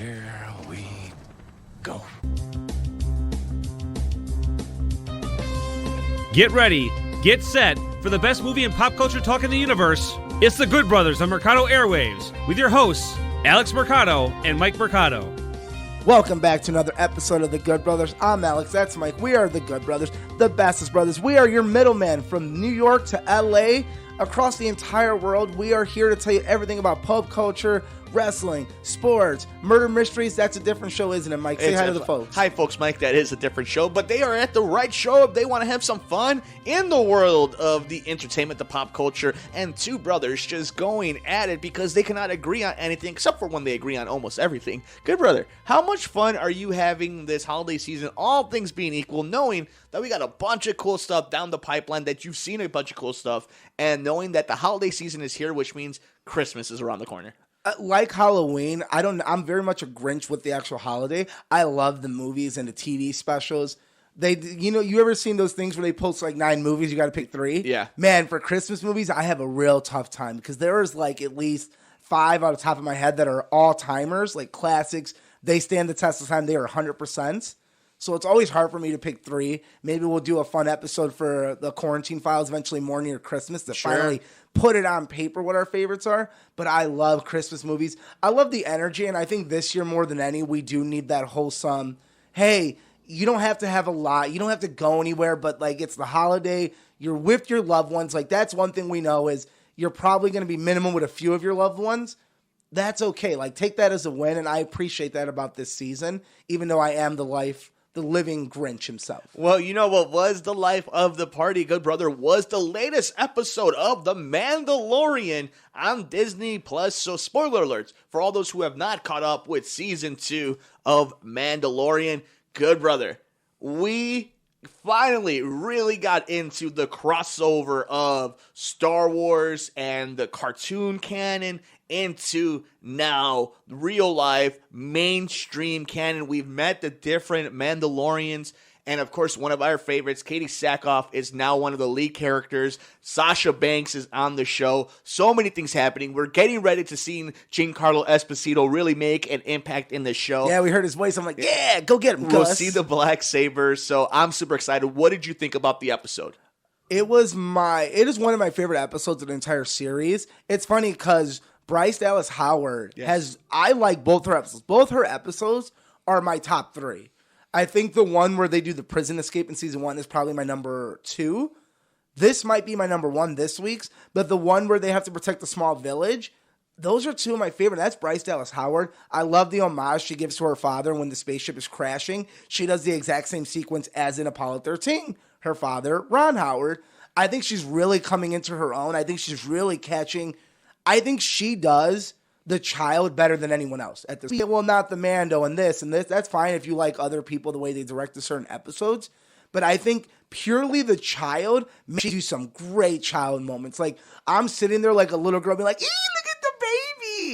Here we go. Get ready, get set for the best movie and pop culture talk in the universe. It's the Good Brothers on Mercado Airwaves with your hosts, Alex Mercado and Mike Mercado. Welcome back to another episode of the Good Brothers. I'm Alex, that's Mike. We are the Good Brothers, the bestest brothers. We are your middleman from New York to LA, across the entire world. We are here to tell you everything about pop culture, wrestling, sports, murder mysteries. That's a different show, isn't it, Mike? Say hi to the folks. Hi, folks. Mike, that is a different show, but they are at the right show if they want to have some fun in the world of the entertainment, the pop culture, and two brothers just going at it because they cannot agree on anything except for when they agree on almost everything. Good brother, how much fun are you having this holiday season, all things being equal, knowing that we got a bunch of cool stuff down the pipeline, that you've seen a bunch of cool stuff, and knowing that the holiday season is here, which means Christmas is around the corner? Like Halloween, I'm very much a Grinch with the actual holiday. I love the movies and the TV specials. You ever seen those things where they post like 9 movies, you got to pick 3? Yeah. Man, for Christmas movies, I have a real tough time because there is like at least 5 out of the top of my head that are all-timers, like classics. They stand the test of time. They are 100%. So it's always hard for me to pick 3. Maybe we'll do a fun episode for the Quarantine Files eventually more near Christmas to finally put it on paper what our favorites are. But I love Christmas movies. I love the energy, and I think this year more than any, we do need that wholesome, hey, you don't have to have a lot. You don't have to go anywhere, but like it's the holiday. You're with your loved ones. Like that's one thing we know is you're probably going to be minimum with a few of your loved ones. That's okay. Like take that as a win, and I appreciate that about this season, even though I am the living Grinch himself. Well, you know what was the life of the party, good brother, was the latest episode of The Mandalorian on Disney+. So spoiler alerts for all those who have not caught up with season 2 of Mandalorian. Good brother, we finally really got into the crossover of Star Wars and the cartoon canon into now real life mainstream canon. We've met the different Mandalorians, and of course one of our favorites, Katie Sackov, is now one of the lead characters. Sasha Banks is on the show. So many things happening. We're getting ready to see Giancarlo Esposito really make an impact in the show. Yeah, we heard his voice. I'm like, yeah, go get him, We'll Gus. see the Black Saber, so I'm super excited. What did you think about the episode? It is one of my favorite episodes of the entire series. It's funny because Bryce Dallas Howard I like both her episodes. Both her episodes are my top 3. I think the one where they do the prison escape in season 1 is probably my number 2. This might be my number 1 this week's, but the one where they have to protect the small village, those are 2 of my favorite. That's Bryce Dallas Howard. I love the homage she gives to her father when the spaceship is crashing. She does the exact same sequence as in Apollo 13. Her father, Ron Howard. I think she's really coming into her own. I think she's really catching. I think she does the child better than anyone else at this. Well, not the Mando and this. That's fine if you like other people the way they direct the certain episodes. But I think purely the child makes you some great child moments. Like I'm sitting there like a little girl being like, look at the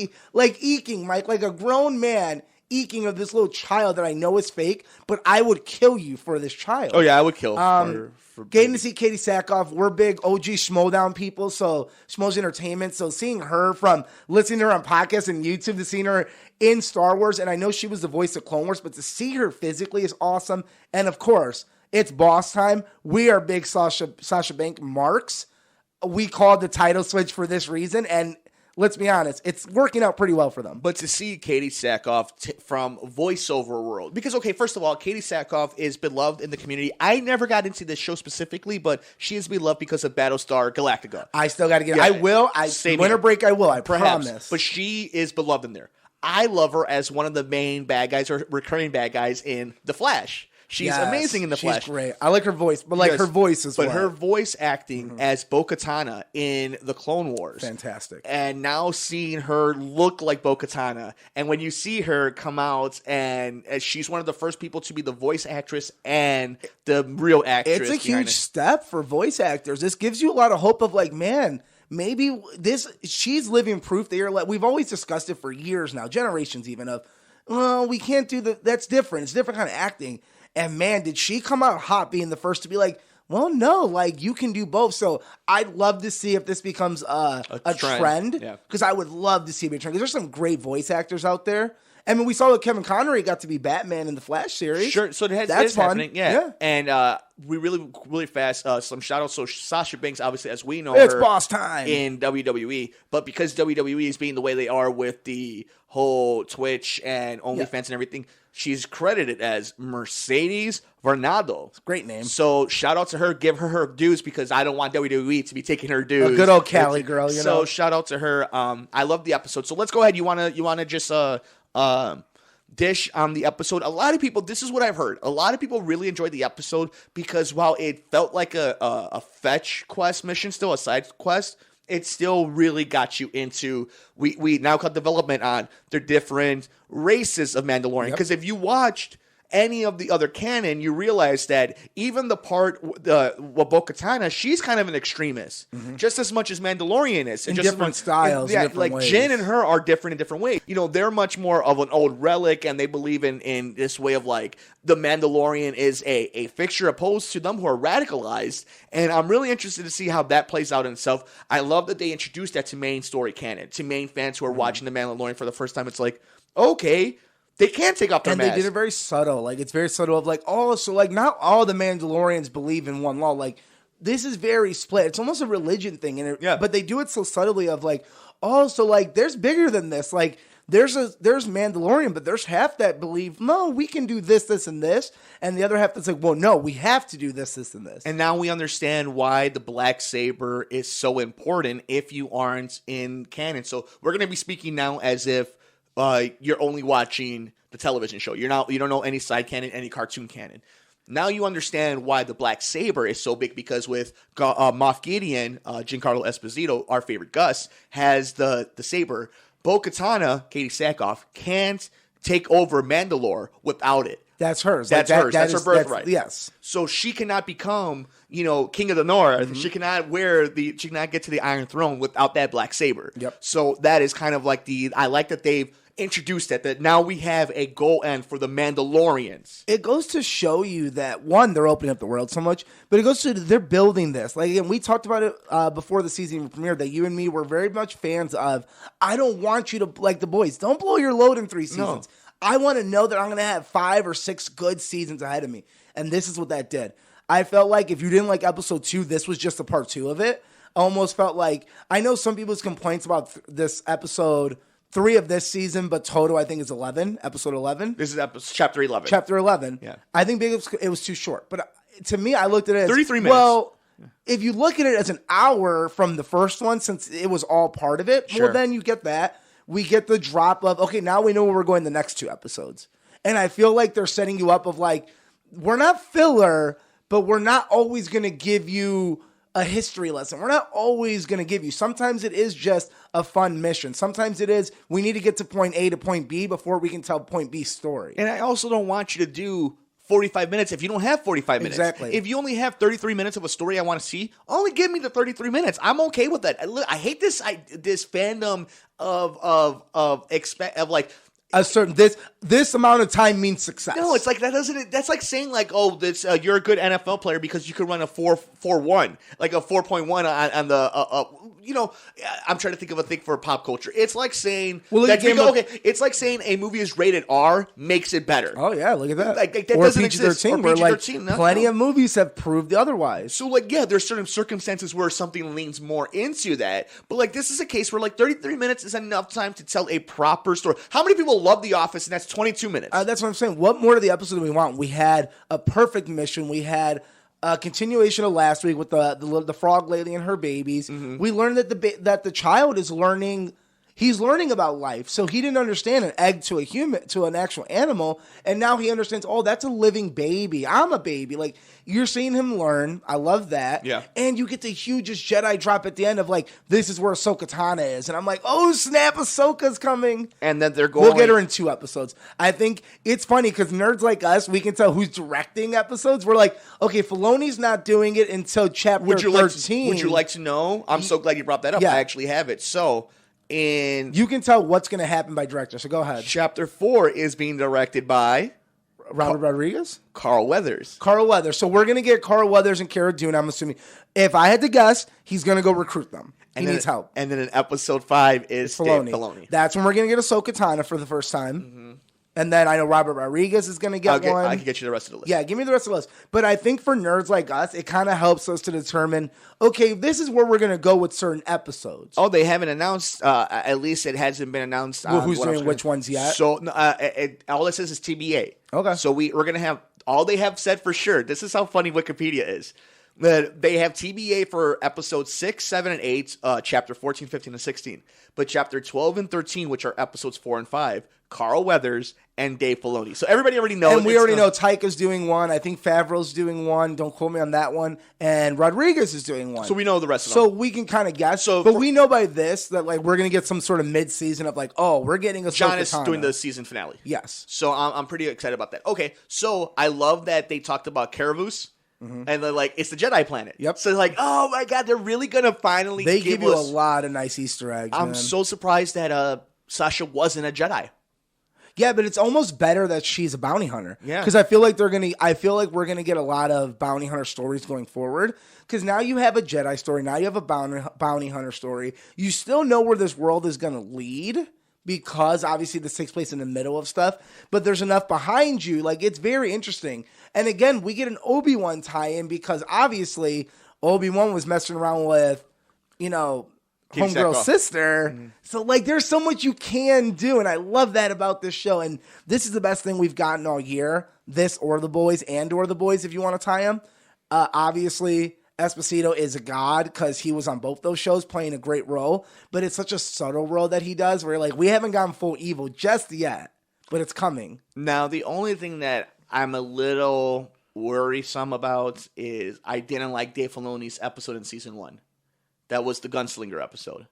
baby. Like eking, Mike, like a grown man eking of this little child that I know is fake, but I would kill you for this child. Oh yeah, I would kill for getting to see Katie Sackov. We're big OG Schmodown people, so Schmo's Entertainment. So seeing her from listening to her on podcasts and YouTube to seeing her in Star Wars, and I know she was the voice of Clone Wars, but to see her physically is awesome. And of course, it's boss time. We are big Sasha Banks marks. We called the title switch for this reason, and let's be honest, it's working out pretty well for them. But to see Katie Sackov from voiceover world, because, okay, first of all, Katie Sackov is beloved in the community. I never got into this show specifically, but she is beloved because of Battlestar Galactica. I still got to get it. I will. Winter break, I will. I promise. But she is beloved in there. I love her as one of the main bad guys or recurring bad guys in The Flash. She's amazing in The Flash. She's great. I like her voice, but her voice as well. But her voice acting as Bo-Katan in the Clone Wars. Fantastic. And now seeing her look like Bo-Katan. And when you see her come out and she's one of the first people to be the voice actress and the real actress. It's a huge step for voice actors. This gives you a lot of hope of like, man, maybe she's living proof that you're like, we've always discussed it for years now, generations even of, well, we can't do that's different. It's different kind of acting. And man, did she come out hot being the first to be like, well, no, like you can do both. So I'd love to see if this becomes a trend. Because I would love to see it be a trend. Because there's some great voice actors out there. I mean, we saw that Kevin Conroy got to be Batman in the Flash series. Sure, so that's fun. happening. Yeah. And we really fast, some shout-outs. So Sasha Banks, obviously, as we know It's her boss time in WWE. But because WWE is being the way they are with the whole Twitch and OnlyFans and everything, she's credited as Mercedes Varnado. Great name. So shout out to her. Give her dues because I don't want WWE to be taking her dues. A good old Cali girl, you know. So shout out to her. I love the episode. So let's go ahead. You wanna just dish on the episode. A lot of people, this is what I've heard. A lot of people really enjoyed the episode because while it felt like a fetch quest mission, still a side quest, it still really got you into, we now got development on the different races of Mandalorian. Because if you watched any of the other canon, you realize that even the part, Bo-Katan, she's kind of an extremist, just as much as Mandalorian is. In different styles, in different ways. Jin and her are different in different ways. You know, they're much more of an old relic, and they believe in this way of like, the Mandalorian is a fixture opposed to them who are radicalized, and I'm really interested to see how that plays out in itself. I love that they introduced that to main story canon, to main fans who are watching The Mandalorian for the first time. It's like, okay, they can't take off their mask. And they did it very subtle. Like, it's very subtle of like, oh, so like not all the Mandalorians believe in one law. Like, this is very split. It's almost a religion thing. But they do it so subtly of like, oh, so like there's bigger than this. Like, there's Mandalorian, but there's half that believe, no, we can do this, this, and this. And the other half that's like, well, no, we have to do this, this, and this. And now we understand why the Black Saber is so important if you aren't in canon. So we're going to be speaking now as if you're only watching the television show. You don't know any side canon, any cartoon canon. Now you understand why the Black Saber is so big, because with Moff Gideon, Giancarlo Esposito, our favorite Gus, has the saber. Bo-Katan, Katie Sackov, can't take over Mandalore without it. That's hers. That's hers. That's her birthright. Yes. So she cannot become, King of the North. She cannot she cannot get to the Iron Throne without that Black Saber. Yep. So that is kind of like I like that they've introduced that now we have a goal end for the Mandalorians. It goes to show you that, one, they're opening up the world so much, but it goes to they're building this. Like, again, we talked about it before the season premiered, that you and me were very much fans of, I don't want you to, like the boys, don't blow your load in 3 seasons. No. I want to know that I'm going to have 5 or 6 good seasons ahead of me. And this is what that did. I felt like if you didn't like episode 2, this was just a part 2 of it. I almost felt like, I know some people's complaints about this episode 3 of this season, but total I think is 11, episode 11. This is chapter 11. Chapter 11. Yeah. I think it was too short. But to me, I looked at it as 33 minutes. Well, if you look at it as an hour from the first one, since it was all part of it, well, then you get that. We get the drop of, okay, now we know where we're going the next 2 episodes. And I feel like they're setting you up of like, we're not filler, but we're not always going to give you a history lesson. We're not always going to give you. Sometimes it is just a fun mission. Sometimes it is, we need to get to point A to point B before we can tell point B's story. And I also don't want you to do 45 minutes if you don't have 45 minutes. Exactly. If you only have 33 minutes of a story I want to see, only give me the 33 minutes. I'm okay with that. I hate this fandom of like a certain this amount of time means success. No, it's like that's like saying like, oh, this you're a good NFL player because you could run a 4.1, like a 4.1 on the I'm trying to think of a thing for pop culture. It's like saying it's like saying a movie is rated R makes it better. Oh yeah, look at that. Like that or doesn't PG-13, exist. Or where PG-13, like plenty of movies have proved otherwise. So like there's certain circumstances where something leans more into that, but like this is a case where like 33 minutes is enough time to tell a proper story. How many people love The Office and that's 22 minutes? That's what I'm saying. What more to the episode do we want? We had a perfect mission. We had a continuation of last week with the frog lady and her babies. Mm-hmm. We learned that the child is learning. He's learning about life. So he didn't understand an egg to a human, to an actual animal. And now he understands, oh, that's a living baby. I'm a baby. Like, you're seeing him learn. I love that. Yeah. And you get the hugest Jedi drop at the end of, like, this is where Ahsoka Tano is. And I'm like, oh, snap, Ahsoka's coming. And then they're going. We'll get her in 2 episodes. I think it's funny because nerds like us, we can tell who's directing episodes. We're like, okay, Filoni's not doing it until chapter 13. Would you like to know? I'm so glad you brought that up. Yeah. I actually have it. So, you can tell what's going to happen by director, so go ahead. Chapter 4 is being directed by Robert Rodriguez? Carl Weathers. Carl Weathers. So we're going to get Carl Weathers and Cara Dune, I'm assuming. If I had to guess, he's going to go recruit them. He needs help. And then in episode 5 is Dave Filoni. That's when we're going to get Ahsoka Tano for the first time. Mm-hmm. And then I know Robert Rodriguez is going to get one. I can get you the rest of the list. Yeah, give me the rest of the list. But I think for nerds like us, it kind of helps us to determine, okay, this is where we're going to go with certain episodes. Oh, they haven't announced, at least it hasn't been announced. Well, who's doing which ones yet? So all it says is TBA. Okay. So we're going to have, all they have said for sure, this is how funny Wikipedia is. That they have TBA for episodes 6, 7, and 8, chapter 14, 15, and 16. But chapter 12 and 13, which are episodes 4 and 5, Carl Weathers and Dave Filoni. So everybody already knows. And we already know Taika's doing one. I think Favreau's doing one. Don't quote me on that one. And Rodriguez is doing one. So we know the rest of them. So we can kind of guess. But we know by this that like we're going to get some sort of mid-season of like, oh, we're getting a John is doing the season finale. Yes. So I'm pretty excited about that. Okay, so I love that they talked about Caravus. Mm-hmm. And they're like, it's the Jedi planet. Yep. So like, oh my God, they're really gonna finally. They give you a lot of nice Easter eggs. I'm so surprised that Sasha wasn't a Jedi. Yeah, but it's almost better that she's a bounty hunter. Yeah. Because I feel like we're gonna get a lot of bounty hunter stories going forward. Because now you have a Jedi story, now you have a bounty hunter story. You still know where this world is gonna lead. Because obviously this takes place in the middle of stuff, but there's enough behind you. Like, it's very interesting. And again, we get an Obi-Wan tie-in because obviously Obi-Wan was messing around with, homegirl's sister. Mm-hmm. So, like, there's so much you can do, and I love that about this show. And this is the best thing we've gotten all year. This or The Boys if you want to tie them. Obviously, Esposito is a god because he was on both those shows playing a great role, but it's such a subtle role that he does where like we haven't gone full evil just yet, but it's coming. Now, the only thing that I'm a little worrisome about is I didn't like Dave Filoni's episode in season 1. That was the gunslinger episode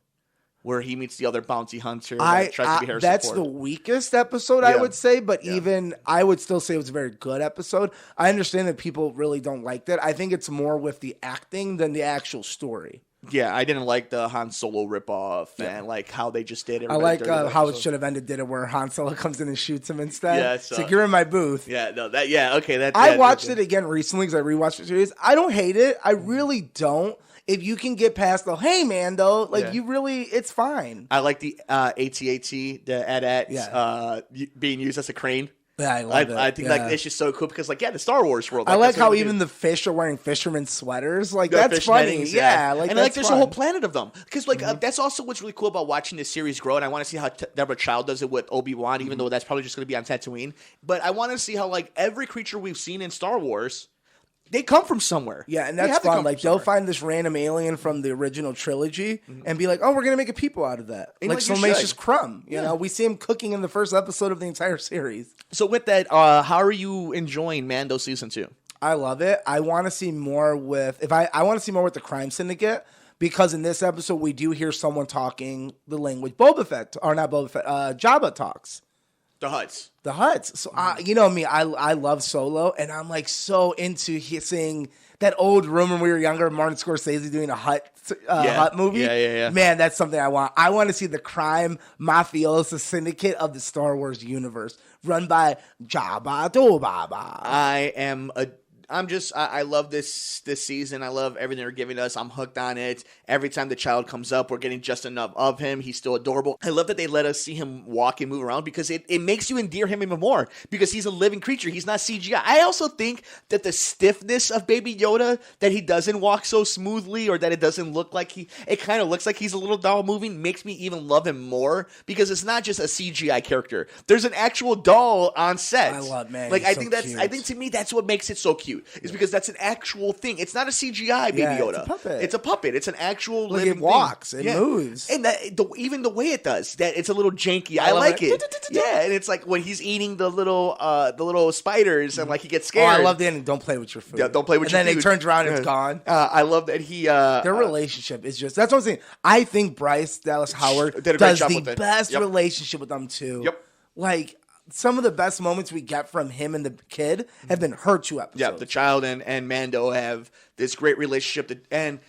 where he meets the other bounty hunter that tries to be Harrison That's Ford. the weakest episode, I would say, but even I would still say it was a very good episode. I understand that people really don't like that. I think it's more with the acting than the actual story. Yeah, I didn't like the Han Solo ripoff and like how they just did it. I like how it should have ended, did it where Han Solo comes in and shoots him instead. Yeah, it's like, you're in my booth. Yeah, no, that, yeah, okay. I watched it again recently because I rewatched the series. I don't hate it. I really don't. If you can get past the, hey, man, though, like, you really, it's fine. I like the AT-AT, the AT-AT being used as a crane. Yeah, I love it. I think like it's just so cool because like the Star Wars world. I like how even the fish are wearing fisherman sweaters. Like that's funny. Nettings, yeah, like and that's there's fun. a whole planet of them because like that's also what's really cool about watching this series grow. And I want to see how Deborah Chow does it with Obi-Wan, even though that's probably just going to be on Tatooine. But I want to see how like every creature we've seen in Star Wars. They come from somewhere. Yeah, and that's fun. Like, they'll find this random alien from the original trilogy and be like, oh, we're going to make a people out of that. And like Salacious Crumb. You know, we see him cooking in the first episode of the entire series. So with that, how are you enjoying Mando Season 2? I love it. I want to see more with, I want to see more with the Crime Syndicate because in this episode, we do hear someone talking the language Jabba talks. The Hutts. So, you know me, I love Solo, and I'm like so into seeing that old room when we were younger, Martin Scorsese doing a Hutt movie. Yeah. Man, that's something I want. I want to see the crime mafioso syndicate of the Star Wars universe run by Jabba do Baba. I love this season. I love everything they're giving us. I'm hooked on it. Every time the child comes up, we're getting just enough of him. He's still adorable. I love that they let us see him walk and move around because it makes you endear him even more because he's a living creature. He's not CGI. I also think that the stiffness of Baby Yoda, that he doesn't walk so smoothly or that it doesn't look like it kind of looks like he's a little doll moving, makes me even love him more because it's not just a CGI character. There's an actual doll on set. I love, man. Like I think to me that's what makes it so cute. Is because that's an actual thing. It's not a CGI Baby Yoda. It's a puppet. It's an actual living it walks. thing. It moves. And even the way it does, that it's a little janky. I like it. Yeah, and it's like when he's eating the little spiders and like he gets scared. Oh, I love the ending. Don't play with your food. Yeah, don't play with your food. And then it turns around and it's gone. I love that he... their relationship is just... That's what I'm saying. I think Bryce Dallas Howard does the best relationship with them too. Yep. Like... Some of the best moments we get from him and the kid have been her 2 episodes. Yeah, the child and Mando have this great relationship. And,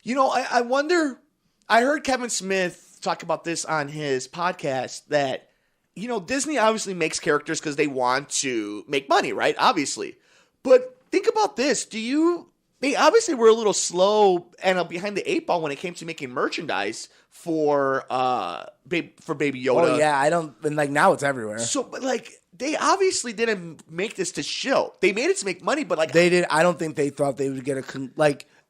you know, I wonder... I heard Kevin Smith talk about this on his podcast, that Disney obviously makes characters because they want to make money, right? Obviously. But think about this. They obviously were a little slow and behind the 8 ball when it came to making merchandise for Baby Yoda. Oh yeah, now it's everywhere. So, but they obviously didn't make this to show. They made it to make money, but they did. I don't think they thought they would get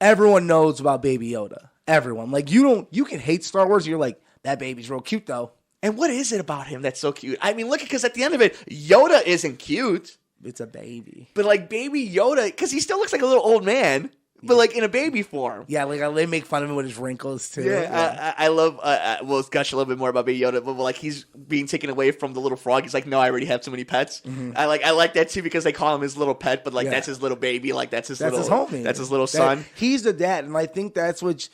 everyone knows about Baby Yoda. Everyone, you can hate Star Wars. You're like, that baby's real cute though. And what is it about him that's so cute? I mean, because at the end of it, Yoda isn't cute. It's a baby. But Baby Yoda, because he still looks like a little old man, but in a baby form. Yeah, they make fun of him with his wrinkles too. Yeah. I love, we'll gush a little bit more about Baby Yoda, but he's being taken away from the little frog. He's like, no, I already have too many pets. Mm-hmm. I like that too because they call him his little pet, but that's his little baby. That's his homie. That's his little son. He's the dad, and I think that's what,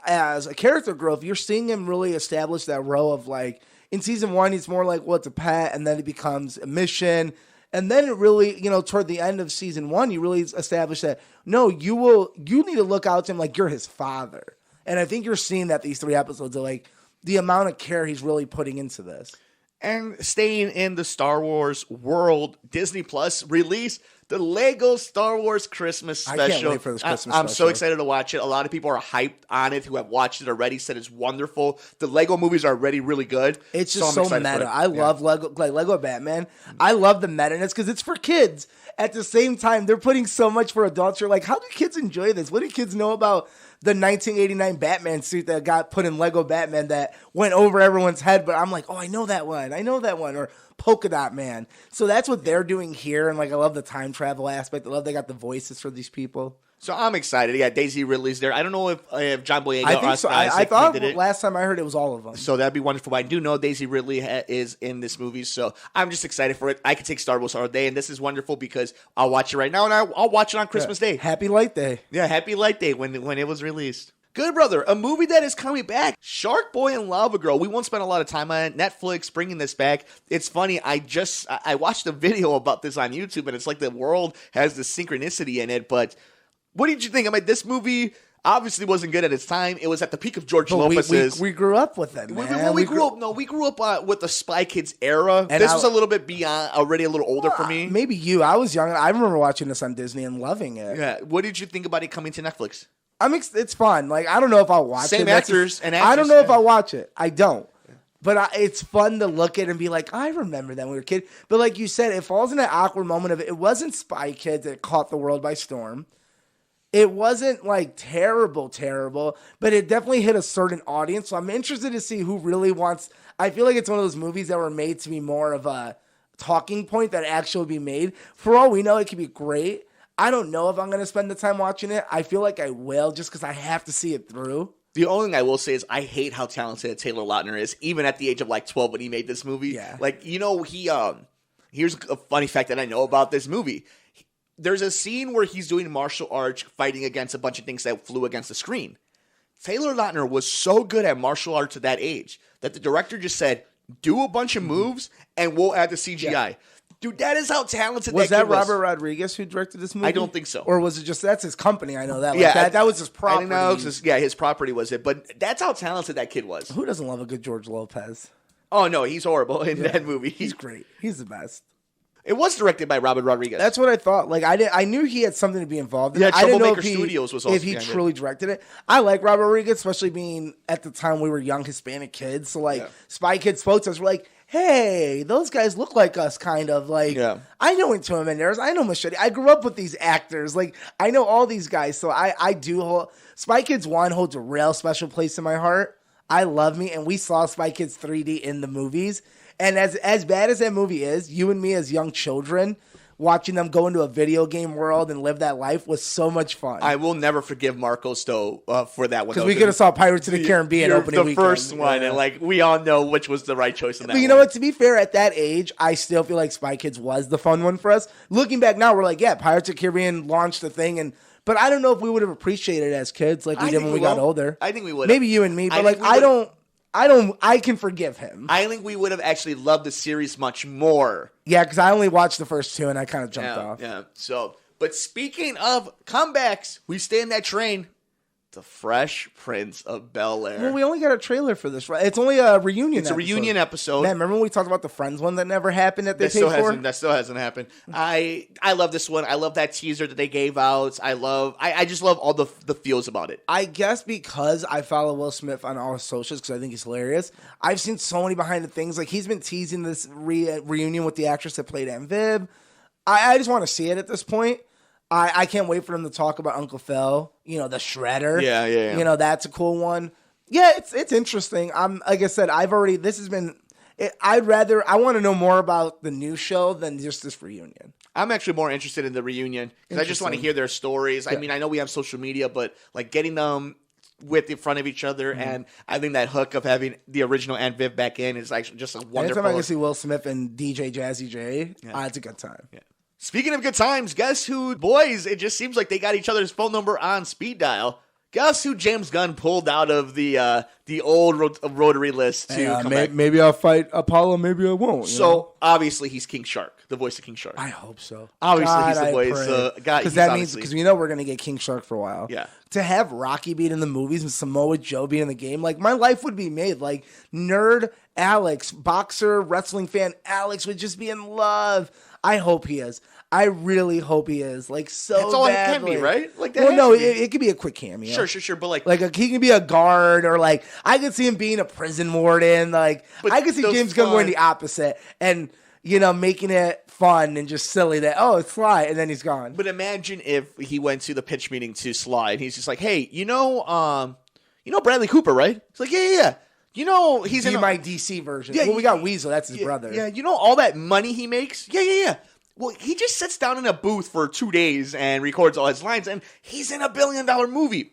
as a character growth, you're seeing him really establish that role of in season 1, he's more it's a pet, and then it becomes a mission. And then it really, toward the end of season 1, you really establish that, no, you need to look out to him like you're his father. And I think you're seeing that these 3 episodes of the amount of care he's really putting into this. And staying in the Star Wars world, Disney Plus released the Lego Star Wars Christmas special. I can't wait for this Christmas special. I'm so excited to watch it. A lot of people are hyped on it who have watched it already, said it's wonderful. The Lego movies are already really good. It's just so meta. I love Lego, Lego Batman. I love the meta-ness because it's for kids. At the same time, they're putting so much for adults. You're like, how do kids enjoy this? What do kids know about the 1989 Batman suit that got put in Lego Batman that went over everyone's head? But I'm like, oh, I know that one. Or Polka Dot Man. So that's what they're doing here. And I love the time travel aspect. I love they got the voices for these people. So I'm excited. Yeah, Daisy Ridley's there. I don't know if John Boyega I think so. I thought did it. Last time I heard it was all of them. So that'd be wonderful. But I do know Daisy Ridley is in this movie, so I'm just excited for it. I could take Star Wars all day, and this is wonderful because I'll watch it right now, and I'll watch it on Christmas Day. Happy Light Day. Yeah, Happy Light Day when it was released. Good Brother, a movie that is coming back. Shark Boy and Lava Girl. We won't spend a lot of time on it. Netflix bringing this back. It's funny. I watched a video about this on YouTube, and it's like the world has this synchronicity in it. But what did you think? I mean, this movie obviously wasn't good at its time. It was at the peak of George Lopez's. We grew up with it, man. We grew up with the Spy Kids era. And this was a little bit beyond, already a little older for me. Maybe you. I was young. I remember watching this on Disney and loving it. Yeah. What did you think about it coming to Netflix? It's fun. I don't know if I'll watch it. Same actors and actors. I don't know if I'll watch it. I don't. But it's fun to look at and be like, I remember that when we were a kid. But like you said, it falls in that awkward moment of it wasn't Spy Kids that caught the world by storm. It wasn't terrible, but it definitely hit a certain audience. So I'm interested to see who really wants. I feel like it's one of those movies that were made to be more of a talking point that actually be made. For all we know, it could be great. I don't know if I'm going to spend the time watching it. I feel like I will just because I have to see it through. The only thing I will say is I hate how talented Taylor Lautner is, even at the age of 12 when he made this movie. Yeah. Here's a funny fact that I know about this movie. There's a scene where he's doing martial arts, fighting against a bunch of things that flew against the screen. Taylor Lautner was so good at martial arts at that age that the director just said, do a bunch of moves and we'll add the CGI. Yeah. Dude, that is how talented was that kid was. Was that Robert Rodriguez who directed this movie? I don't think so. Or was it just, that's his company, I know that. That was his property. I think his property was it. But that's how talented that kid was. Who doesn't love a good George Lopez? Oh, no, he's horrible in that movie. He's great. He's the best. It was directed by Robert Rodriguez. That's what I thought. I knew he had something to be involved in. Yeah, I didn't know Studios was also if he truly directed it. I like Robert Rodriguez, especially being at the time we were young Hispanic kids. So Spy Kids spoke to us. We're like, hey, those guys look like us, kind of. I know Antonio Banderas. I know Machete. I grew up with these actors. I know all these guys. So I do hold Spy Kids 1 holds a real special place in my heart. I love me, and we saw Spy Kids 3D in the movies. And as bad as that movie is, you and me as young children, watching them go into a video game world and live that life was so much fun. I will never forgive Marcos, though, for that one. Because we could have saw Pirates of the Caribbean opening weekend. The first one, and we all know which was the right choice in that one. But you know what? To be fair, at that age, I still feel like Spy Kids was the fun one for us. Looking back now, we're like, yeah, Pirates of the Caribbean launched the thing, but I don't know if we would have appreciated it as kids like we did when we got older. I think we would. Maybe you and me, but I can forgive him. I think we would have actually loved the series much more. Yeah, because I only watched the first 2 and I kind of jumped off. Yeah. So, but speaking of comebacks, we stay in that train. The Fresh Prince of Bel-Air. Well, we only got a trailer for this, right? It's only a reunion. It's a reunion episode. Man, remember when we talked about the Friends one that never happened that they paid for? That still hasn't happened. I love this one. I love that teaser that they gave out. I just love all the feels about it. I guess because I follow Will Smith on all his socials because I think he's hilarious. I've seen so many behind the things. Like, he's been teasing this reunion with the actress that played Aunt Viv. I just want to see it at this point. I can't wait for him to talk about Uncle Phil, the Shredder. Yeah. That's a cool one. Yeah, it's interesting. Like I said, I want to know more about the new show than just this reunion. I'm actually more interested in the reunion because I just want to hear their stories. Yeah. I mean, I know we have social media, but like getting them in front of each other, and I think that hook of having the original Aunt Viv back in is actually just a wonderful. Anytime I can see Will Smith and DJ Jazzy J, it's a good time. Yeah. Speaking of good times, guess who, boys, it just seems like they got each other's phone number on speed dial. Guess who James Gunn pulled out of the old rotary list to come back? Maybe I'll fight Apollo, maybe I won't. So, obviously, he's King Shark, the voice of King Shark. I hope so. Obviously, he's the voice. Because that means, because we know we're going to get King Shark for a while. Yeah. To have Rocky beat in the movies and Samoa Joe being in the game, like, my life would be made. Like, nerd Alex, boxer, wrestling fan Alex would just be in love. I hope he is. I really hope he is. Like, so that's all badly. It can be, right? Like, that. Well, no, it could be a quick cameo. Sure. But he can be a guard, or like I could see him being a prison warden. Like, I could see James Gunn going the opposite and making it fun and just silly that it's Sly, and then he's gone. But imagine if he went to the pitch meeting to Sly and he's just like, hey, Bradley Cooper, right? It's like, yeah. He's in my DC version. Yeah, well, we got Weasel. That's his brother. Yeah, all that money he makes? Yeah. Well, he just sits down in a booth for 2 days and records all his lines, and he's in $1 billion movie.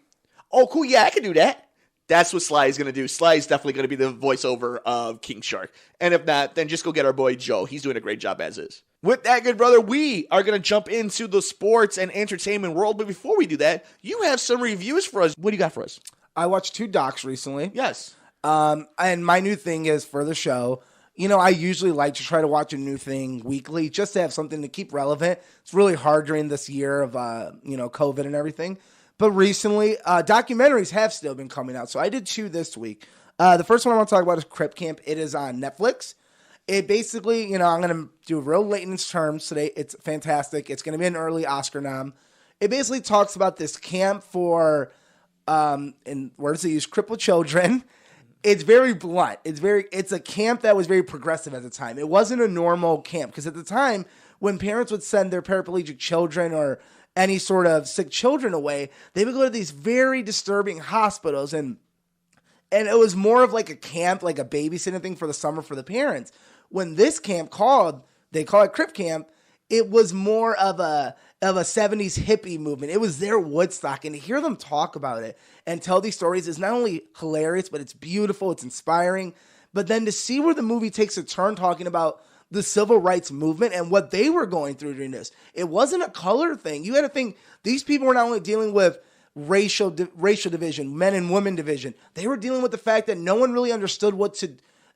Oh, cool. Yeah, I can do that. That's what Sly is going to do. Sly is definitely going to be the voiceover of King Shark. And if not, then just go get our boy Joe. He's doing a great job as is. With that, good brother, we are going to jump into the sports and entertainment world. But before we do that, you have some reviews for us. What do you got for us? I watched 2 docs recently. Yes. And my new thing is for the show, I usually like to try to watch a new thing weekly just to have something to keep relevant. It's really hard during this year of, COVID and everything. But recently, documentaries have still been coming out. So I did 2 this week. The first one I want to talk about is Krypton Camp. It is on Netflix. It basically, I'm going to do real layman's terms today. It's fantastic. It's going to be an early Oscar nom. It basically talks about this camp for, in words they use, crippled children. It's very blunt. It's a camp that was very progressive at the time. It wasn't a normal camp because at the time when parents would send their paraplegic children or any sort of sick children away, they would go to these very disturbing hospitals and it was more of like a camp, like a babysitting thing for the summer for the parents. When this camp they call it Krypton Camp, it was more of a 70s hippie movement. It was their Woodstock, and to hear them talk about it and tell these stories is not only hilarious, but it's beautiful, it's inspiring. But then to see where the movie takes a turn talking about the civil rights movement and what they were going through during this. It wasn't a color thing. You had to think these people were not only dealing with racial division, men and women division. They were dealing with the fact that no one really understood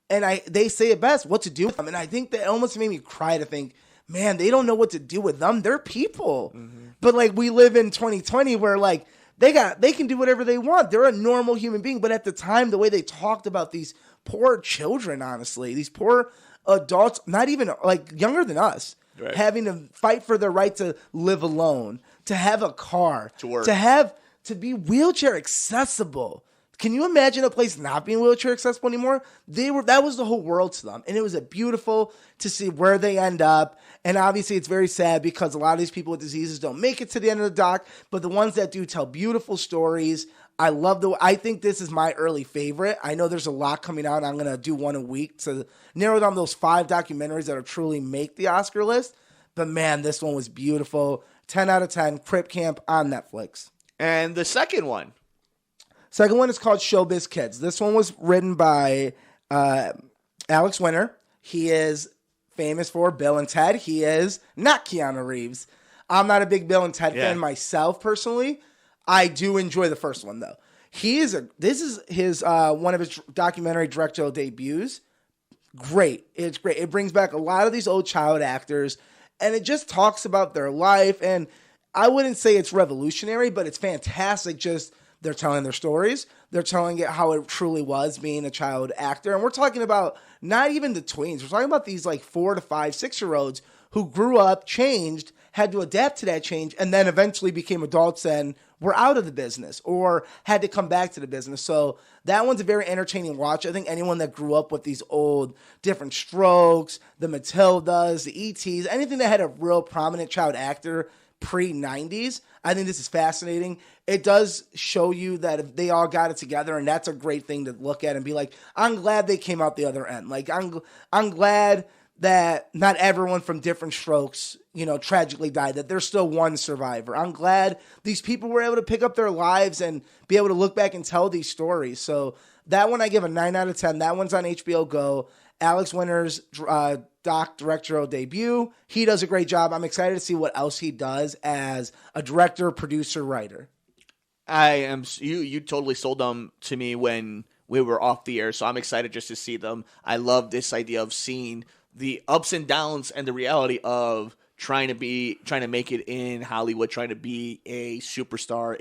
they say it best, what to do with them. And I think that almost made me cry to think, man, they don't know what to do with them. They're people. Mm-hmm. But like we live in 2020 where like they can do whatever they want. They're a normal human being. But at the time, the way they talked about these poor children, honestly, these poor adults, not even like younger than us, right, having to fight for their right to live alone, to have a car, to work, to be wheelchair accessible. Can you imagine a place not being wheelchair accessible anymore? That was the whole world to them. And it was beautiful to see where they end up. And obviously it's very sad because a lot of these people with diseases don't make it to the end of the doc, but the ones that do tell beautiful stories. I think this is my early favorite. I know there's a lot coming out. I'm going to do one a week to narrow down those 5 documentaries that will truly make the Oscar list. But man, this one was beautiful. 10 out of 10, Krypton Camp on Netflix. And the second one? Second one is called Showbiz Kids. This one was written by Alex Winter. He is famous for Bill and Ted. He is not Keanu Reeves. I'm not a big Bill and Ted fan myself personally. I do enjoy the first one though. This is his one of his documentary directorial debuts. Great. It's great. It brings back a lot of these old child actors and it just talks about their life, and I wouldn't say it's revolutionary, but it's fantastic just They're telling their stories. They're telling it how it truly was being a child actor. And we're talking about not even the tweens. We're talking about these like 4 to 5, 6-year-olds who grew up, changed, had to adapt to that change, and then eventually became adults and were out of the business or had to come back to the business. So that one's a very entertaining watch. I think anyone that grew up with these old Different Strokes, the Matildas, the E.T.s, anything that had a real prominent child actor pre-90s, I think this is fascinating. It does show you that they all got it together, and that's a great thing to look at and be like, I'm glad they came out the other end. Like, I'm glad that not everyone from Different Strokes, tragically died, that there's still one survivor. I'm glad these people were able to pick up their lives and be able to look back and tell these stories. So that one I give a 9 out of 10. That one's on HBO Go. Alex Winter's directorial debut. He does a great job. I'm excited to see what else he does as a director, producer, writer. You totally sold them to me when we were off the air, so I'm excited just to see them. I love this idea of seeing the ups and downs and the reality of trying to make it in Hollywood, trying to be a superstar.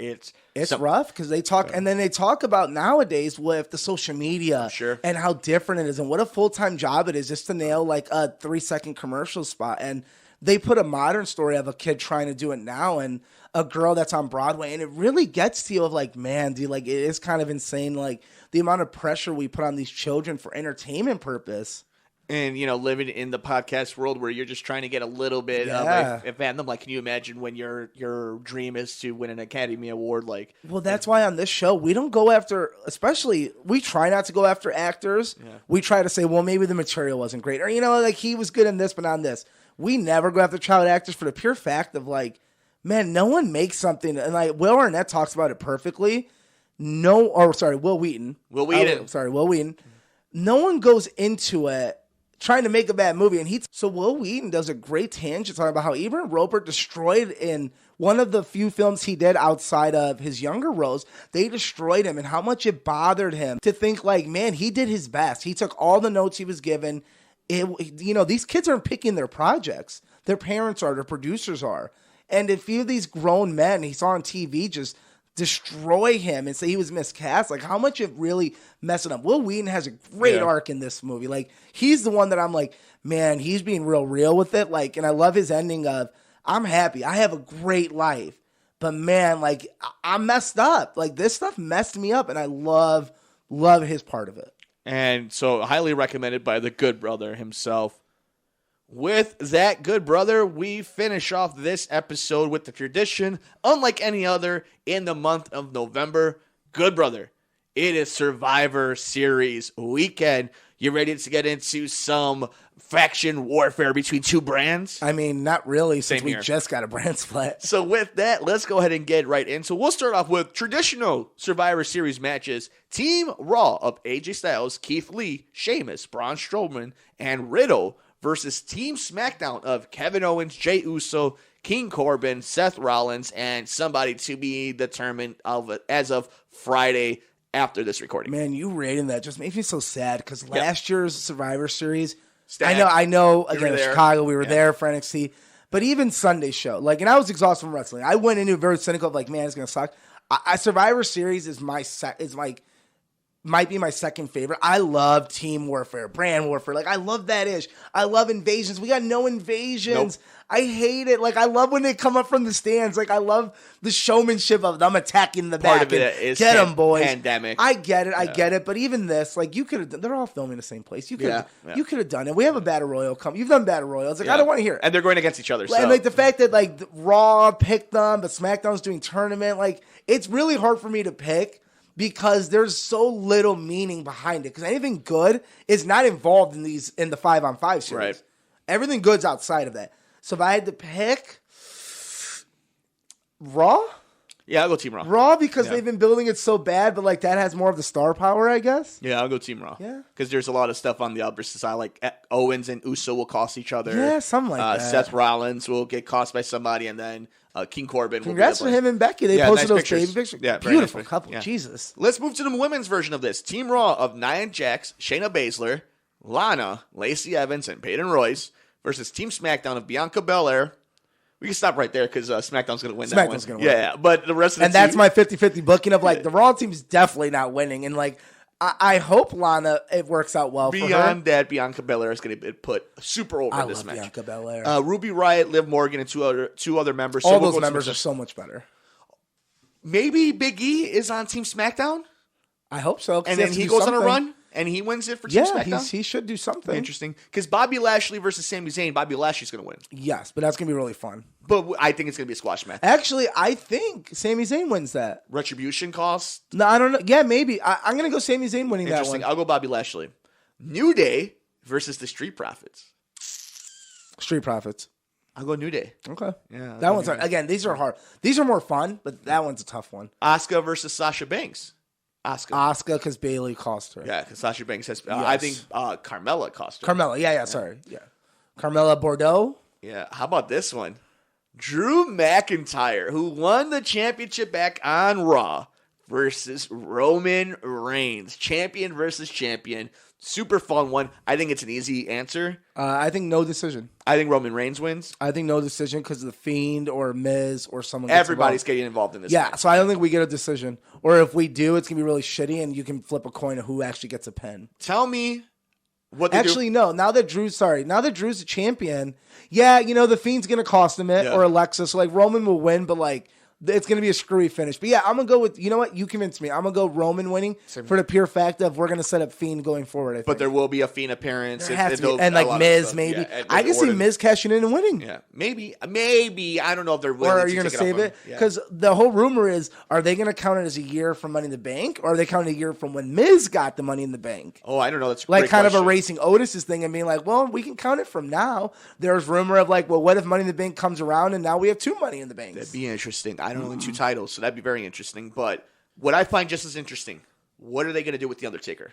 It's rough because they talk, and then they talk about nowadays with the social media and how different it is and what a full-time job it is just to nail like a 3-second commercial spot. And they put a modern story of a kid trying to do it now and a girl that's on Broadway, and it really gets to you of like, man, dude, like it is kind of insane, like the amount of pressure we put on these children for entertainment purpose. And, living in the podcast world where you're just trying to get a little bit of a fandom. Like, can you imagine when your dream is to win an Academy Award? Like, well, that's why on this show, we don't go after, especially, we try not to go after actors. Yeah. We try to say, well, maybe the material wasn't great. Or, like he was good in this, but not in this. We never go after child actors for the pure fact of like, man, no one makes something. And like Will Arnett talks about it perfectly. Will Wheaton. Will Wheaton. No one goes into it trying to make a bad movie. And so Will Wheaton does a great tangent talking about how Evan Roper destroyed in one of the few films he did outside of his younger roles. They destroyed him and how much it bothered him to think like, man, he did his best. He took all the notes he was given. These kids aren't picking their projects. Their parents are, their producers are. And if you these grown men he saw on TV just destroy him and say he was miscast, like how much it really messed up. Will Wheaton has a great arc in this movie. Like he's the one that I'm like, man, he's being real with it. Like, and I love his ending of, I'm happy, I have a great life, but man, like I'm messed up. Like this stuff messed me up, and I love his part of it. And so highly recommended by the Good Brother himself. With that, Good Brother, we finish off this episode with the tradition, unlike any other, in the month of November. Good Brother, it is Survivor Series weekend. You ready to get into some faction warfare between two brands? I mean, not really, since we just got a brand split. So with that, let's go ahead and get right into. We'll start off with traditional Survivor Series matches. Team Raw of AJ Styles, Keith Lee, Sheamus, Braun Strowman, and Riddle versus Team SmackDown of Kevin Owens, Jey Uso, King Corbin, Seth Rollins, and somebody to be determined as of Friday after this recording. Man, you rating that just makes me so sad because last year's Survivor Series, I know. Again, Chicago, we were there for NXT, but even Sunday's show, like, and I was exhausted from wrestling. I went into it very cynical of like, man, it's gonna suck. Survivor Series is might be my second favorite. I love team warfare, brand warfare. Like, I love that ish. I love invasions. We got no invasions. Nope. I hate it. Like, I love when they come up from the stands. Like, I love the showmanship of them attacking the back. Part of it is get them, boys. Pandemic. I get it. I get it. But even this, like, you could have. They're all filming the same place. You could have done it. We have a battle royal come. You've done battle royals. Like, I don't want to hear it. And they're going against each other. So. And like the fact that like Raw picked them, but SmackDown's doing tournament. Like, it's really hard for me to pick, because there's so little meaning behind it. Because anything good is not involved in the 5-on-5 series. Right. Everything good's outside of that. So if I had to pick Raw? Yeah, I'll go Team Raw. Raw, because they've been building it so bad, but like that has more of the star power, I guess. Yeah, I'll go Team Raw. Yeah. Because there's a lot of stuff on the opposite side, like Owens and Uso will cost each other. Yeah, something like that. Seth Rollins will get cost by somebody, and then King Corbin. Congrats for him and Becky. They posted nice those baby pictures. Yeah, beautiful nice couple. Yeah. Jesus. Let's move to the women's version of this. Team Raw of Nia Jax, Shayna Baszler, Lana, Lacey Evans, and Peyton Royce versus Team SmackDown of Bianca Belair, We can stop right there because SmackDown's going to win that one. SmackDown's going to win. Yeah, but the rest of the And that's team, my 50-50 booking of like the Raw team's definitely not winning. And like, I hope Lana, it works out well for her. Beyond that, Bianca Belair is going to be put super over I in this love match. Bianca Belair. Ruby Riott, Liv Morgan, and two other members. All So we'll those go members to are so much better. maybe Big E is on Team SmackDown, I hope so. and then he goes on a run and he wins it for Team Yeah, SmackDown. he should do something. Interesting, because Bobby Lashley versus Sami Zayn, Bobby Lashley's going to win, Yes, but that's going to be really fun. but I think it's going to be a squash match. Actually, I think Sami Zayn wins that. Retribution cost. No, I don't know. Yeah, maybe. I'm going to go Sami Zayn winning that Interesting. one. I'll go Bobby Lashley. New Day versus the Street Profits. Street Profits. I'll go New Day. Okay. Yeah, That one's hard. Again, these are hard. These are more fun, but that one's a tough one. Asuka versus Sasha Banks. Asuka, because Bailey cost her. Yeah, because Sasha Banks has. I think Carmella cost her. Carmella. Yeah, sorry. Yeah. Carmella Bordeaux. Yeah. How about this one? Drew McIntyre, who won the championship back on Raw, versus Roman Reigns. Champion versus champion. Super fun one. I think it's an easy answer. I think no decision. I think Roman Reigns wins. I think no decision because of the Fiend or Miz or someone. Gets Everybody's involved. getting involved in this. Yeah, match. so I don't think we get a decision. Or if we do, it's going to be really shitty and you can flip a coin of who actually gets a pin. Tell me what they Actually, do. no. Now that Drew's a champion, yeah, the Fiend's going to cost him it, Yeah. or Alexa. So, like, Roman will win, but, like, it's going to be a screwy finish. But, yeah, I'm going to go with, you know what? You convinced me. I'm going to go Roman winning for the pure fact of we're going to set up Fiend going forward, I think. But there will be a Fiend appearance. There has to be. And, like, Miz, maybe. Yeah, I can see Miz cashing in and winning. Yeah, maybe. I don't know if they're willing Or are to you going to take save off it? on- yeah. Because the whole rumor is, are they going to count it as a year from Money in the Bank? Or are they counting a year from when Miz got the Money in the Bank? Oh, I don't know. That's a Like great kind of question. erasing Otis's thing and being like, well, we can count it from now. There's rumor of like, well, what if Money in the Bank comes around and now we have 2 Money in the Banks? That'd be interesting. I don't know, 2 titles, so that'd be very interesting. But what I find just as interesting, what are they going to do with The Undertaker?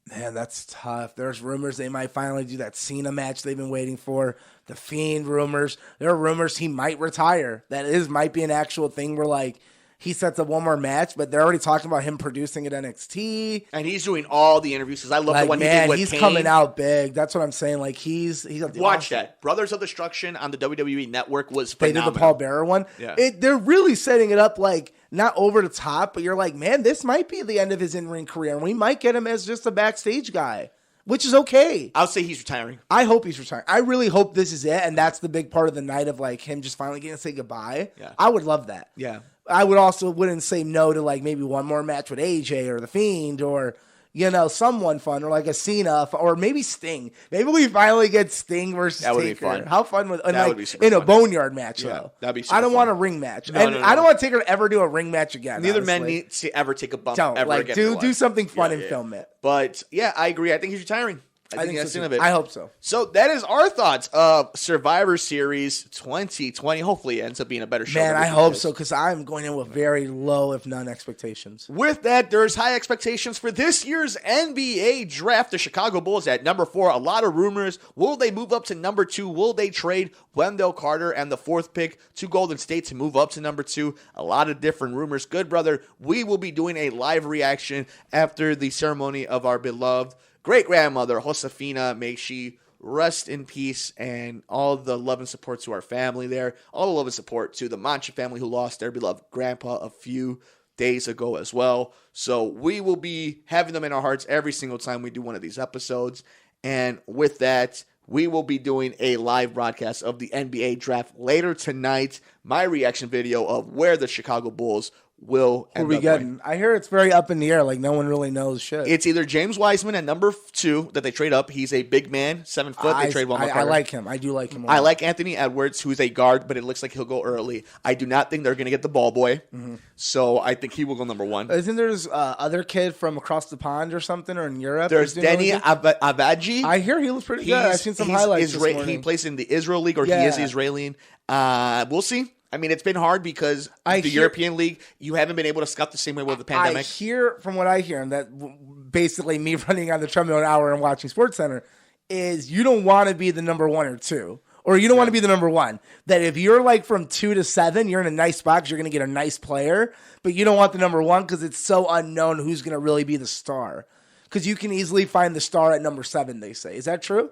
Man, that's tough. There's rumors they might finally do that Cena match they've been waiting for. The Fiend rumors. There are rumors he might retire. Might be an actual thing where like he sets up one more match, but they're already talking about him producing at NXT. And he's doing all the interviews because I love Like, the one he man, did with he's Kane. coming out big. That's what I'm saying. Like he's Watch that. Brothers of Destruction on the WWE Network was They phenomenal. did the Paul Bearer one. Yeah. They're really setting it up like not over the top, but you're like, man, this might be the end of his in-ring career, and we might get him as just a backstage guy, which is okay. I'll say he's retiring. I hope he's retiring. I really hope this is it, and that's the big part of the night of like him just finally getting to say goodbye. Yeah. I would love that. Yeah. I wouldn't say no to like maybe one more match with AJ or The Fiend or someone fun or like a Cena or maybe Sting. Maybe we finally get Sting versus That would be Taker. fun. How fun would That would be super in a fun. boneyard match Yeah, though? that'd be I don't super want fun. a ring match, No, and no, I don't no. want Taker to ever do a ring match again. Neither men honestly. need to ever take a bump Don't ever like again. in their do life. something fun and Yeah. film it. But yeah, I agree. I think he's retiring. I think that's so the end too. of it. I hope so. So that is our thoughts of Survivor Series 2020. Hopefully it ends up being a better show. Man, than we I think hope it is. so because I'm going in with very low, if none, expectations. With that, there's high expectations for this year's NBA draft. The Chicago Bulls at number 4. A lot of rumors. Will they move up to number 2? Will they trade Wendell Carter and the 4th pick to Golden State to move up to number 2? A lot of different rumors. Good brother, we will be doing a live reaction after the ceremony of our beloved great-grandmother, Josefina. May she rest in peace, and all the love and support to our family there. All the love and support to the Mancha family who lost their beloved grandpa a few days ago as well. So we will be having them in our hearts every single time we do one of these episodes. And with that, we will be doing a live broadcast of the NBA draft later tonight. My reaction video of where the Chicago Bulls will Who end we up going. getting? I hear it's very up in the air. Like no one really knows shit. It's either James Wiseman at number 2 that they trade up. He's a big man, 7 foot. They trade Wendell I Carter. like him. I do like him. A I lot. like Anthony Edwards, who's a guard, but it looks like he'll go early. I do not think they're going to get the ball boy, so I think he will go number 1. Isn't there this other kid from across the pond or something, or in Europe? There's who's doing Denny really good? Avaji. I hear he looks pretty good. I've seen some highlights this morning. He plays in the Israel League, or he Yeah. is Israeli. We'll see. I mean, it's been hard because I the hear- European League, you haven't been able to scout the same way with the I pandemic. hear from what I hear, and that basically me running on the treadmill an hour and watching SportsCenter is you don't want to be the number 1 or 2. Or you don't want to be the number 1. That if you're like from 2 to 7, you're in a nice spot 'cause you're going to get a nice player. But you don't want the number 1 because it's so unknown who's going to really be the star. Because you can easily find the star at number 7, they say. Is that true?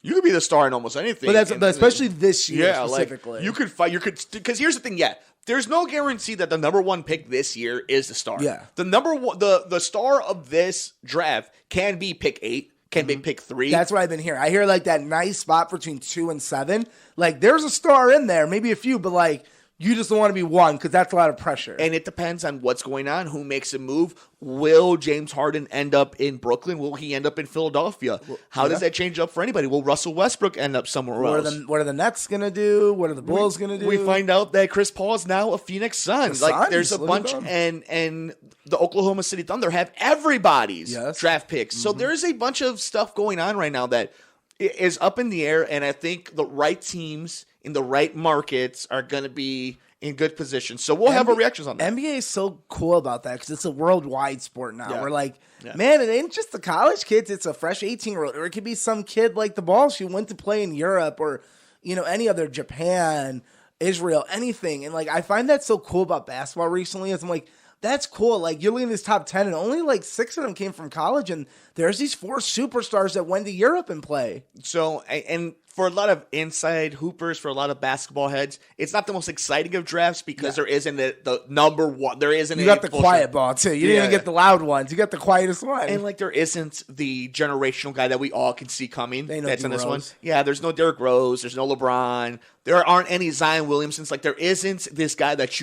You could be the star in almost anything. But especially this year specifically. Like, you could fight. Because here's the thing. Yeah, there's no guarantee that the number one pick this year is the star. Yeah. The number one, the star of this draft can be pick 8, can be pick 3. That's what I've been hearing. I hear like that nice spot between 2 and 7. Like there's a star in there, maybe a few, but like you just don't want to be one because that's a lot of pressure. And it depends on what's going on, who makes a move. Will James Harden end up in Brooklyn? Will he end up in Philadelphia? How does that change up for anybody? Will Russell Westbrook end up somewhere else? What are the Nets going to do? What are the Bulls going to do? We find out that Chris Paul is now a Phoenix Sun. Like there's a bunch, and the Oklahoma City Thunder have everybody's draft picks. So there's a bunch of stuff going on right now that is up in the air, and I think the right teams in the right markets are going to be in good position. So we'll have our reactions on that. NBA is so cool about that because it's a worldwide sport now. We're like, man, it ain't just the college kids. It's a fresh 18-year-old. Or it could be some kid like the Balls who went to play in Europe or, any other Japan, Israel, anything. And, like, I find that so cool about basketball recently. Is I'm like, that's cool. Like, you're looking at this top 10, and only, like, 6 of them came from college. And there's these 4 superstars that went to Europe and play. So, and for a lot of inside hoopers, for a lot of basketball heads, it's not the most exciting of drafts because there isn't the number one. There isn't. You got the quiet ball too. You didn't even get the loud ones. You got the quietest one. And like there isn't the generational guy that we all can see coming. That's in this one. Rose. Yeah, there's no Derrick Rose. There's no LeBron. There aren't any Zion Williamsons. Like there isn't this guy that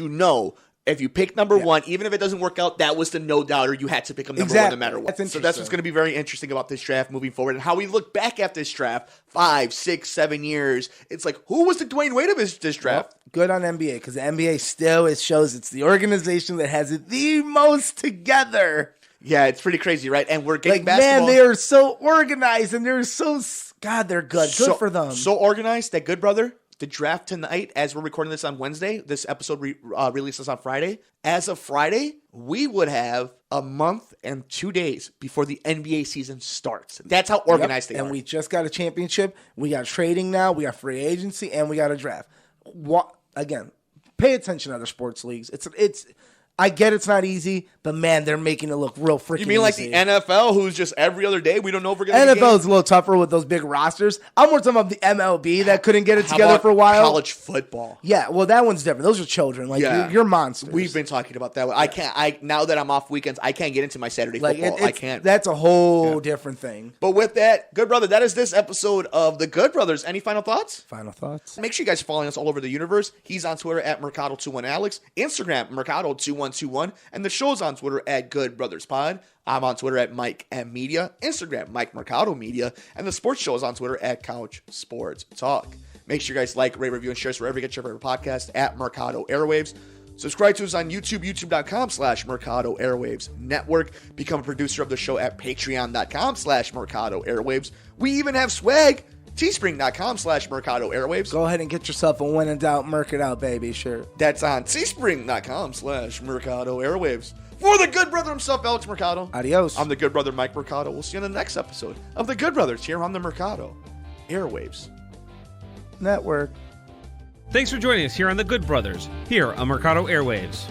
if you pick number one, even if it doesn't work out, that was the no-doubter. You had to pick him number one no matter what. So that's what's going to be very interesting about this draft moving forward and how we look back at this draft 5, 6, 7 years. It's like, who was the Dwayne Wade of this draft? Well, good on NBA because the NBA still shows it's the organization that has it the most together. Yeah, it's pretty crazy, right? And we're getting basketball. Man, they are so organized and they're so, God, they're good. Good for them. So organized that Good Brother. The draft tonight, as we're recording this on Wednesday, this episode releases on Friday. As of Friday, we would have a month and 2 days before the NBA season starts. That's how organized they are. And we just got a championship. We got trading now. We got free agency, and we got a draft. Again, pay attention to other sports leagues. It's. I get it's not easy, but man, they're making it look real freaking easy. You mean like the NFL, who's just every other day? We don't know if we're going to NFL is a little tougher with those big rosters. I'm more talking about the MLB that couldn't get it together for a while. College football. Yeah, well, that one's different. Those are children. Like, you're monsters. We've been talking about that. I can't. Now that I'm off weekends, I can't get into my Saturday football. I can't. That's a whole different thing. But with that, Good Brother, that is this episode of The Good Brothers. Any final thoughts? Final thoughts. Make sure you guys are following us all over the universe. He's on Twitter at Mercado21Alex, Instagram Mercado2121, and the show's on Twitter at Good Brothers Pod. I'm on Twitter at Mike M Media, Instagram Mike Mercado Media, and the sports show is on Twitter at Couch Sports Talk. Make sure you guys like, rate, review, and share us wherever you get your favorite podcast at Mercado Airwaves. Subscribe to us on YouTube, youtube.com/Mercado Airwaves Network. Become a producer of the show at patreon.com/Mercado Airwaves. We even have swag. Teespring.com/Mercado Airwaves. Go ahead and get yourself a when in doubt, Merc it out, baby. Sure. That's on Teespring.com/Mercado Airwaves. For the Good Brother himself, Alex Mercado. Adios. I'm the Good Brother, Mike Mercado. We'll see you in the next episode of The Good Brothers here on the Mercado Airwaves Network. Thanks for joining us here on The Good Brothers, here on Mercado Airwaves.